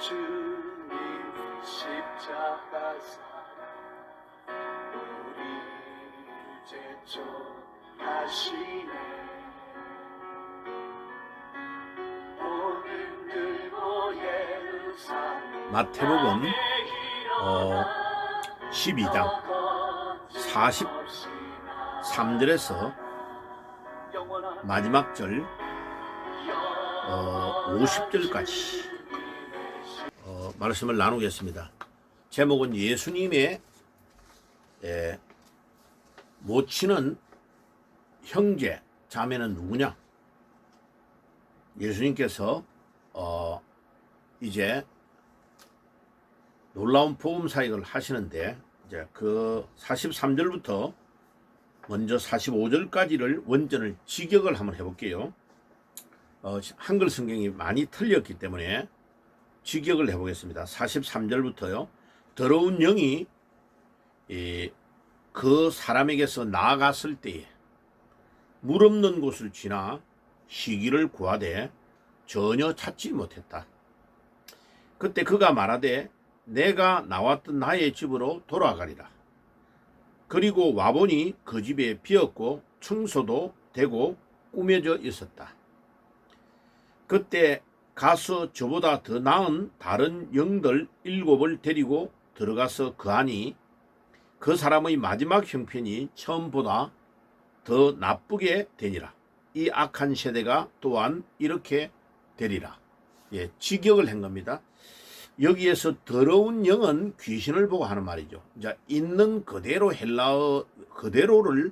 주님 십자가 사랑 우리 제촉하시네. 오늘 들고 예루살렘 마태복음 12장 43절에서 마지막 절 50절까지 말씀을 나누겠습니다. 제목은 예수님의 모친은 형제, 자매는 누구냐? 예수님께서 이제 놀라운 복음 사역을 하시는데, 이제 그 43절부터 먼저 45절까지를 원전을 직역을 한번 해볼게요. 한글 성경이 많이 틀렸기 때문에 직역을 해보겠습니다. 43절부터요. 더러운 영이 그 사람에게서 나아갔을 때에 물 없는 곳을 지나 쉬기를 구하되 전혀 찾지 못했다. 그때 그가 말하되 내가 나왔던 나의 집으로 돌아가리라. 그리고 와보니 그 집에 비었고 청소도 되고 꾸며져 있었다. 그때 가서 저보다 더 나은 다른 영들 7을 데리고 들어가서 거하니 그 사람의 마지막 형편이 처음보다 더 나쁘게 되니라. 이 악한 세대가 또한 이렇게 되리라. 직역을 한 겁니다. 여기에서 더러운 영은 귀신을 보고 하는 말이죠. 이제 있는 그대로 헬라어 그대로를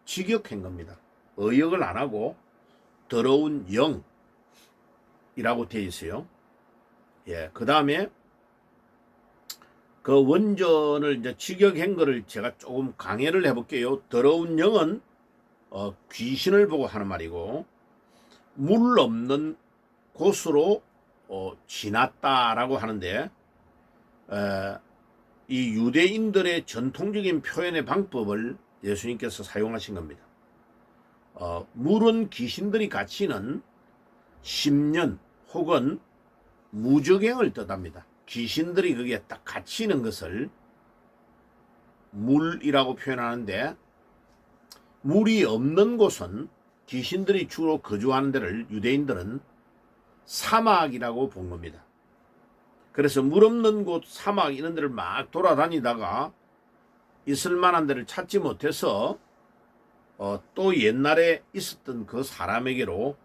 직역한 겁니다. 어역을 안 하고 더러운 영이라고 되어 있어요. 그 다음에 그 원전을 이제 직역한 거를 제가 조금 강해를 해볼게요. 더러운 영은 귀신을 보고 하는 말이고, 물 없는 곳으로 지났다라고 하는데, 이 유대인들의 전통적인 표현의 방법을 예수님께서 사용하신 겁니다. 물은 귀신들이 갇히는 10년 혹은 무적행을 뜻합니다. 귀신들이 거기에 딱 갇히는 것을 물이라고 표현하는데, 물이 없는 곳은 귀신들이 주로 거주하는 데를 유대인들은 사막이라고 본 겁니다. 그래서 물 없는 곳, 사막 이런 데를 막 돌아다니다가 있을 만한 데를 찾지 못해서 또 옛날에 있었던 그 사람에게로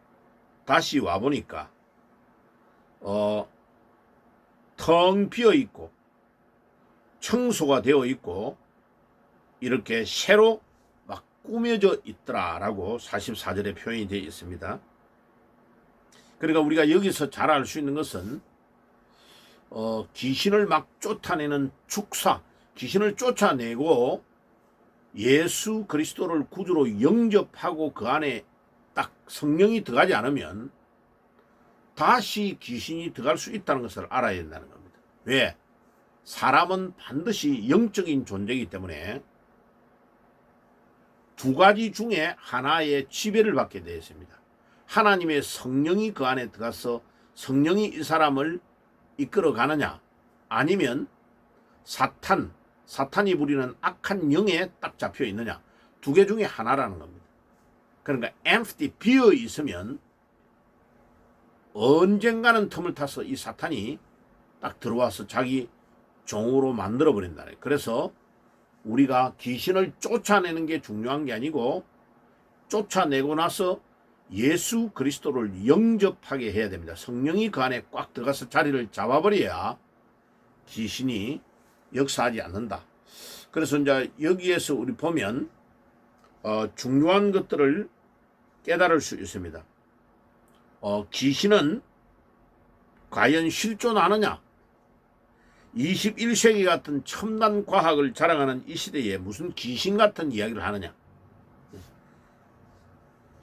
다시 와보니까 텅 비어 있고 청소가 되어 있고 이렇게 새로 막 꾸며져 있더라라고 44절에 표현이 되어 있습니다. 그러니까 우리가 여기서 잘 알 수 있는 것은 귀신을 막 쫓아내는 축사, 귀신을 쫓아내고 예수 그리스도를 구주로 영접하고 그 안에 딱 성령이 들어가지 않으면 다시 귀신이 들어갈 수 있다는 것을 알아야 된다는 겁니다. 왜? 사람은 반드시 영적인 존재이기 때문에 두 가지 중에 하나의 지배를 받게 되어 있습니다. 하나님의 성령이 그 안에 들어가서 성령이 이 사람을 이끌어 가느냐, 아니면 사탄이 부리는 악한 영에 딱 잡혀 있느냐, 두 개 중에 하나라는 겁니다. 그러니까 empty, 비어 있으면 언젠가는 틈을 타서 이 사탄이 딱 들어와서 자기 종으로 만들어 버린다. 그래서 우리가 귀신을 쫓아내는 게 중요한 게 아니고 쫓아내고 나서 예수 그리스도를 영접하게 해야 됩니다. 성령이 그 안에 꽉 들어가서 자리를 잡아버려야 귀신이 역사하지 않는다. 그래서 이제 여기에서 우리 보면 중요한 것들을 깨달을 수 있습니다. 귀신은 과연 실존하느냐? 21세기 같은 첨단 과학을 자랑하는 이 시대에 무슨 귀신 같은 이야기를 하느냐?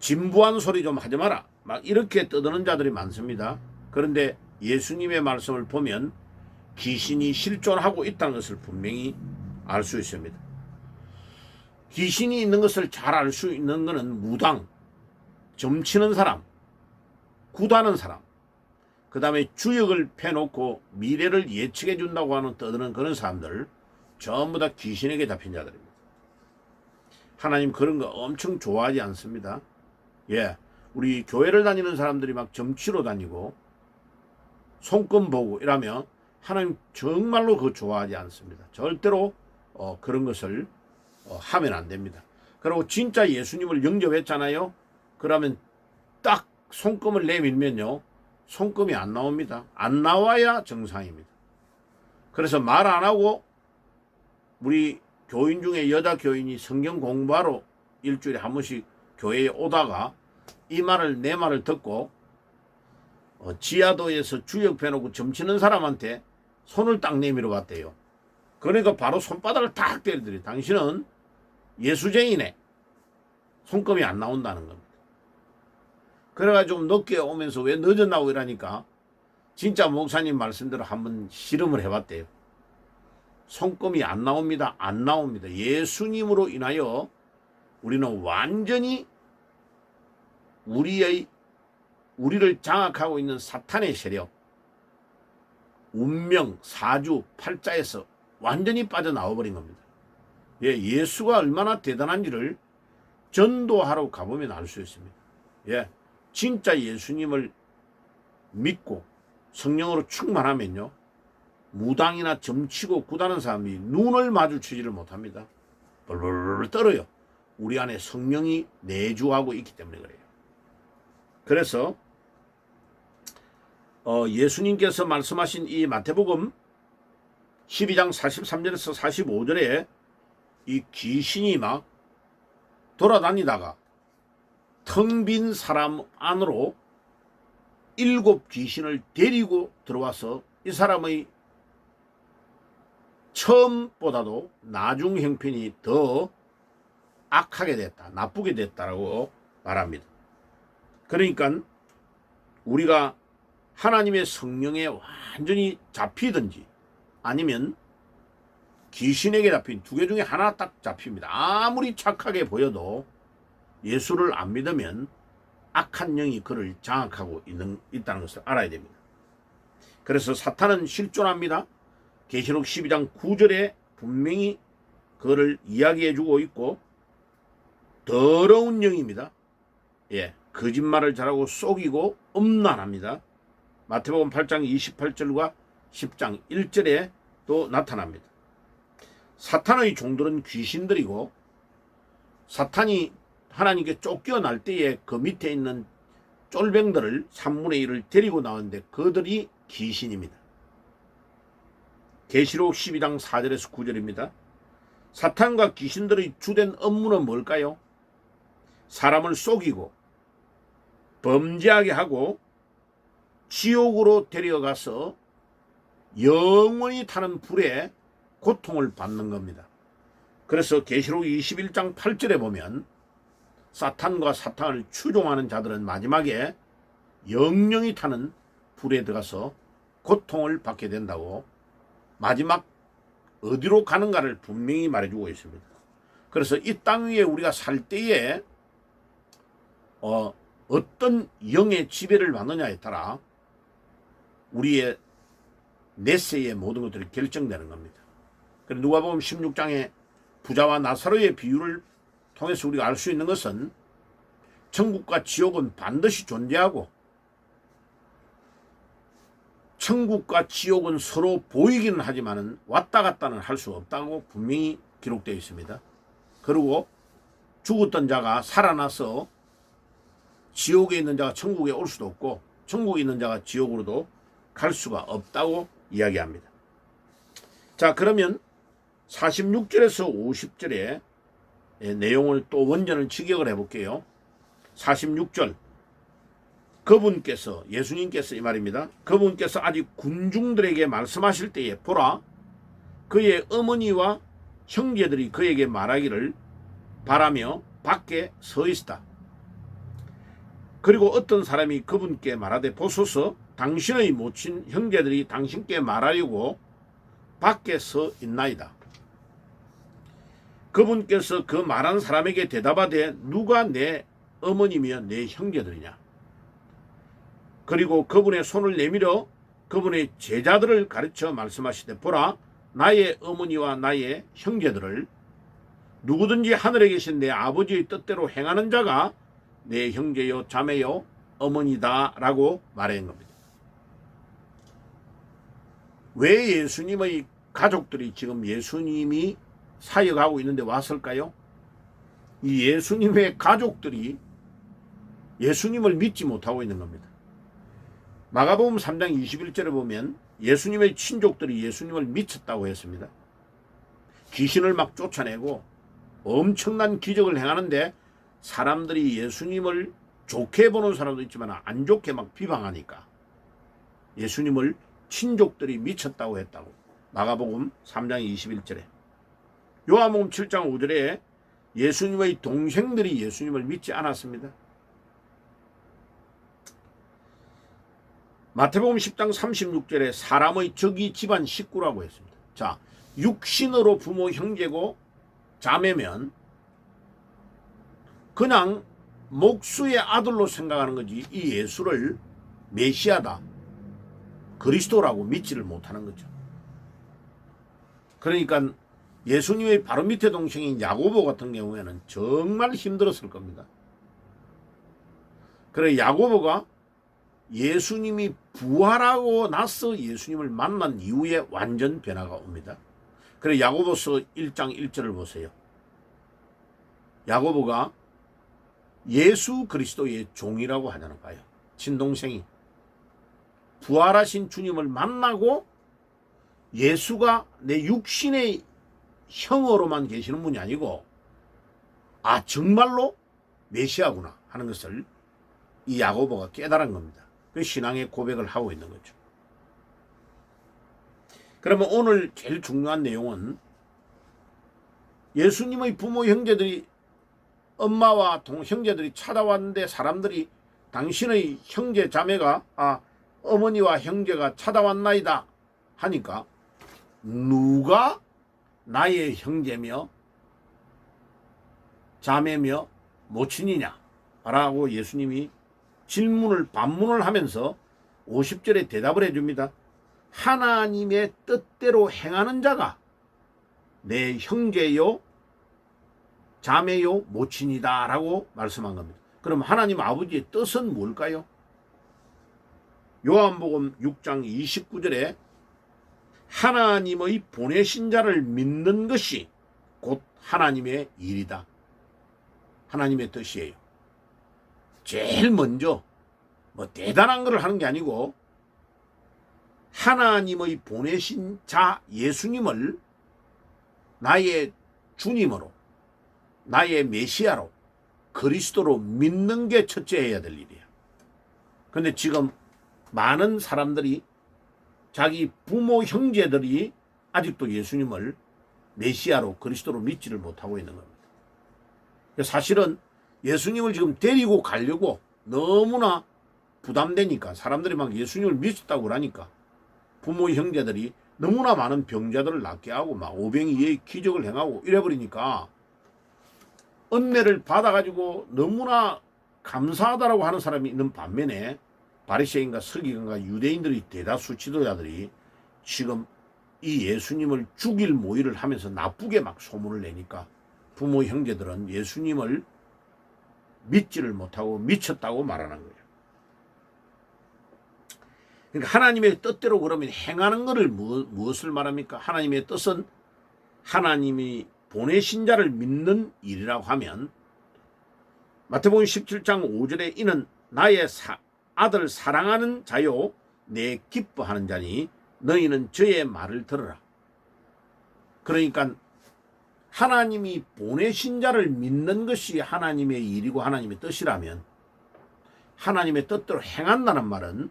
진부한 소리 좀 하지 마라. 막 이렇게 떠드는 자들이 많습니다. 그런데 예수님의 말씀을 보면 귀신이 실존하고 있다는 것을 분명히 알 수 있습니다. 귀신이 있는 것을 잘 알 수 있는 것은 무당, 점치는 사람, 구다는 사람, 그 다음에 주역을 펴놓고 미래를 예측해 준다고 하는 떠드는 그런 사람들 전부 다 귀신에게 잡힌 자들입니다. 하나님 그런 거 엄청 좋아하지 않습니다. 예, 우리 교회를 다니는 사람들이 막 점치러 다니고 손금 보고 이러면 하나님 정말로 그거 좋아하지 않습니다. 절대로 그런 것을 하면 안 됩니다. 그리고 진짜 예수님을 영접했잖아요. 그러면 딱 손금을 내밀면요, 손금이 안 나옵니다. 안 나와야 정상입니다. 그래서 말 안 하고 우리 교인 중에 여자 교인이 성경 공부하러 일주일에 한 번씩 교회에 오다가 이 말을 내 말을 듣고 지하도에서 주역 펴놓고 점치는 사람한테 손을 딱 내밀어 봤대요. 그러니까 바로 손바닥을 딱 때리더니 당신은 예수쟁이네. 손금이 안 나온다는 겁니다. 그래가지고 좀 늦게 오면서 왜 늦었나고 이러니까 진짜 목사님 말씀대로 한번 실험을 해봤대요. 손금이 안 나옵니다. 안 나옵니다. 예수님으로 인하여 우리는 완전히 우리를 장악하고 있는 사탄의 세력, 운명, 사주, 팔자에서 완전히 빠져나와 버린 겁니다. 예, 예수가 얼마나 대단한지를 전도하러 가보면 알 수 있습니다. 예, 진짜 예수님을 믿고 성령으로 충만하면요, 무당이나 점치고 구다는 사람이 눈을 마주치지를 못합니다. 벌벌 떨어요. 우리 안에 성령이 내주하고 있기 때문에 그래요. 그래서 예수님께서 말씀하신 이 마태복음 12장 43절에서 45절에 이 귀신이 막 돌아다니다가 텅 빈 사람 안으로 7 귀신을 데리고 들어와서 이 사람의 처음보다도 나중 형편이 더 악하게 됐다, 나쁘게 됐다라고 말합니다. 그러니까 우리가 하나님의 성령에 완전히 잡히든지 아니면 귀신에게 잡힌 두 개 중에 하나 딱 잡힙니다. 아무리 착하게 보여도 예수를 안 믿으면 악한 영이 그를 장악하고 있다는 것을 알아야 됩니다. 그래서 사탄은 실존합니다. 계시록 12장 9절에 분명히 그를 이야기해주고 있고 더러운 영입니다. 예, 거짓말을 잘하고 속이고 음란합니다. 마태복음 8장 28절과 10장 1절에 또 나타납니다. 사탄의 종들은 귀신들이고 사탄이 하나님께 쫓겨날 때에 그 밑에 있는 쫄병들을 3분의 1을 데리고 나오는데 그들이 귀신입니다. 계시록 12장 4절에서 9절입니다. 사탄과 귀신들의 주된 업무는 뭘까요? 사람을 속이고 범죄하게 하고 지옥으로 데려가서 영원히 타는 불에 고통을 받는 겁니다. 그래서 계시록 21장 8절에 보면 사탄과 사탄을 추종하는 자들은 마지막에 영영이 타는 불에 들어가서 고통을 받게 된다고 마지막 어디로 가는가를 분명히 말해주고 있습니다. 그래서 이 땅 위에 우리가 살 때에 어떤 영의 지배를 받느냐에 따라 우리의 내세의 모든 것들이 결정되는 겁니다. 그래서 누가복음 16장에 부자와 나사로의 비유를 통해서 우리가 알 수 있는 것은 천국과 지옥은 반드시 존재하고 천국과 지옥은 서로 보이기는 하지만 왔다 갔다는 할 수 없다고 분명히 기록되어 있습니다. 그리고 죽었던 자가 살아나서 지옥에 있는 자가 천국에 올 수도 없고 천국에 있는 자가 지옥으로도 갈 수가 없다고 이야기합니다. 자, 그러면 46절에서 50절의 내용을 또 원전을 직역을 해볼게요. 46절, 그분께서, 예수님께서 이 말입니다. 그분께서 아직 군중들에게 말씀하실 때에 보라, 그의 어머니와 형제들이 그에게 말하기를 바라며 밖에 서 있다. 그리고 어떤 사람이 그분께 말하되 보소서, 당신의 모친 형제들이 당신께 말하려고 밖에 서 있나이다. 그분께서 그 말한 사람에게 대답하되 누가 내 어머니며 내 형제들이냐. 그리고 그분의 손을 내밀어 그분의 제자들을 가르쳐 말씀하시되 보라 나의 어머니와 나의 형제들을 누구든지 하늘에 계신 내 아버지의 뜻대로 행하는 자가 내 형제요 자매요 어머니다 라고 말한 겁니다. 왜 예수님의 가족들이 지금 예수님이 사역하고 있는데 왔을까요? 이 예수님의 가족들이 예수님을 믿지 못하고 있는 겁니다. 마가복음 3장 21절에 보면 예수님의 친족들이 예수님을 미쳤다고 했습니다. 귀신을 막 쫓아내고 엄청난 기적을 행하는데 사람들이 예수님을 좋게 보는 사람도 있지만 안 좋게 막 비방하니까 예수님을 친족들이 미쳤다고 했다고. 마가복음 3장 21절에. 요한복음 7장 5절에 예수님의 동생들이 예수님을 믿지 않았습니다. 마태복음 10장 36절에 사람의 적이 집안 식구라고 했습니다. 자, 육신으로 부모 형제고 자매면 그냥 목수의 아들로 생각하는 거지 이 예수를 메시아다, 그리스도라고 믿지를 못하는 거죠. 그러니까 예수님의 바로 밑에 동생인 야고보 같은 경우에는 정말 힘들었을 겁니다. 그래 야고보가 예수님이 부활하고 나서 예수님을 만난 이후에 완전 변화가 옵니다. 그래 야고보서 1장 1절을 보세요. 야고보가 예수 그리스도의 종이라고 하잖아 봐요. 친동생이 부활하신 주님을 만나고 예수가 내 육신의 형으로만 계시는 분이 아니고 아 정말로 메시아구나 하는 것을 이 야고보가 깨달은 겁니다. 그 신앙의 고백을 하고 있는 거죠. 그러면 오늘 제일 중요한 내용은 예수님의 부모 형제들이 엄마와 형제들이 찾아왔는데 사람들이 당신의 형제 자매가 어머니와 형제가 찾아왔나이다 하니까 누가 나의 형제며 자매며 모친이냐 라고 예수님이 반문을 하면서 50절에 대답을 해줍니다. 하나님의 뜻대로 행하는 자가 내 형제요 자매요 모친이다 라고 말씀한 겁니다. 그럼 하나님 아버지의 뜻은 뭘까요? 요한복음 6장 29절에 하나님의 보내신 자를 믿는 것이 곧 하나님의 일이다. 하나님의 뜻이에요. 제일 먼저 대단한 걸 하는 게 아니고 하나님의 보내신 자 예수님을 나의 주님으로 나의 메시아로 그리스도로 믿는 게 첫째 해야 될 일이야. 그런데 지금 많은 사람들이 자기 부모 형제들이 아직도 예수님을 메시아로 그리스도로 믿지를 못하고 있는 겁니다. 사실은 예수님을 지금 데리고 가려고 너무나 부담되니까 사람들이 막 예수님을 믿었다고 그러니까 부모 형제들이 너무나 많은 병자들을 낫게 하고 막 오병이의 기적을 행하고 이래버리니까 은혜를 받아가지고 너무나 감사하다라고 하는 사람이 있는 반면에 바리새인과 서기관과 유대인들이 대다수 지도자들이 지금 이 예수님을 죽일 모의를 하면서 나쁘게 막 소문을 내니까 부모 형제들은 예수님을 믿지를 못하고 미쳤다고 말하는 거예요. 그러니까 하나님의 뜻대로 그러면 행하는 것을 무엇을 말합니까? 하나님의 뜻은 하나님이 보내신 자를 믿는 일이라고 하면 마태복음 17장 5절에 이는 나의 아들 사랑하는 자요 내 기뻐하는 자니 너희는 저의 말을 들으라. 그러니까 하나님이 보내신 자를 믿는 것이 하나님의 일이고 하나님의 뜻이라면 하나님의 뜻대로 행한다는 말은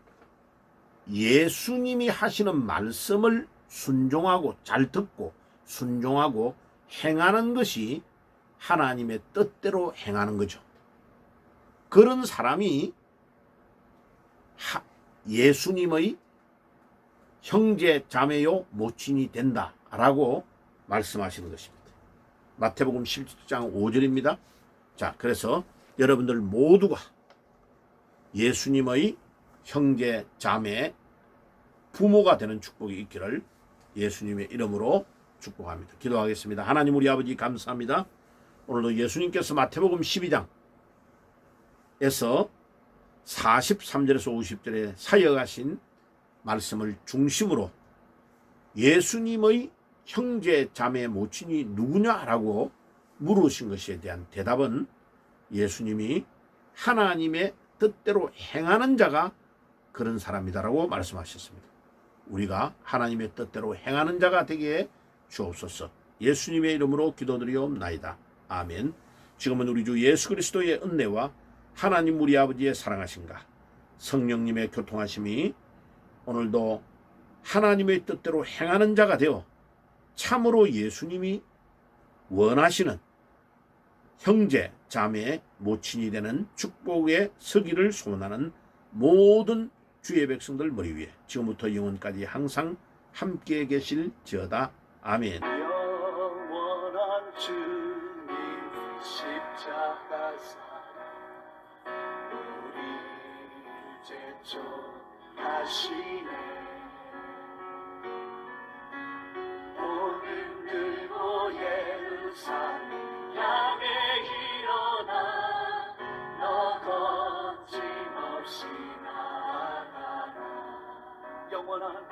예수님이 하시는 말씀을 순종하고 잘 듣고 순종하고 행하는 것이 하나님의 뜻대로 행하는 거죠. 그런 사람이 예수님의 형제 자매요 모친이 된다라고 말씀하시는 것입니다. 마태복음 17장 5절입니다. 자, 그래서 여러분들 모두가 예수님의 형제, 자매, 부모가 되는 축복이 있기를 예수님의 이름으로 축복합니다. 기도하겠습니다. 하나님 우리 아버지 감사합니다. 오늘도 예수님께서 마태복음 12장에서 43절에서 50절에 사역하신 말씀을 중심으로 예수님의 형제, 자매, 모친이 누구냐라고 물으신 것에 대한 대답은 예수님이 하나님의 뜻대로 행하는 자가 그런 사람이다라고 말씀하셨습니다. 우리가 하나님의 뜻대로 행하는 자가 되게 주옵소서. 예수님의 이름으로 기도드리옵나이다. 아멘. 지금은 우리 주 예수 그리스도의 은혜와 하나님 우리 아버지의 사랑하심과 성령님의 교통하심이 오늘도 하나님의 뜻대로 행하는 자가 되어 참으로 예수님이 원하시는 형제, 자매, 모친이 되는 축복의 서기를 소원하는 모든 주의 백성들 머리 위에 지금부터 영원까지 항상 함께 계실지어다. 아멘. 영원한 주님 십자가 사랑 우리 이제 쫓하시네 복음 들고 예루살렘 향해 일어나 너 거침없이 나아가라 영원한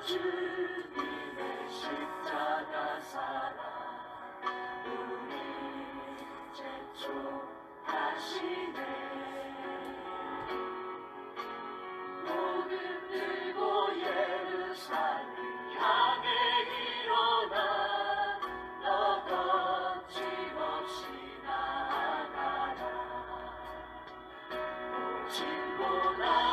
주님의 십자가 사랑 우리 이제 쫓하시네 복음 들고 예루살렘 향해 일어나 너 거침없이 나아가라 오직보다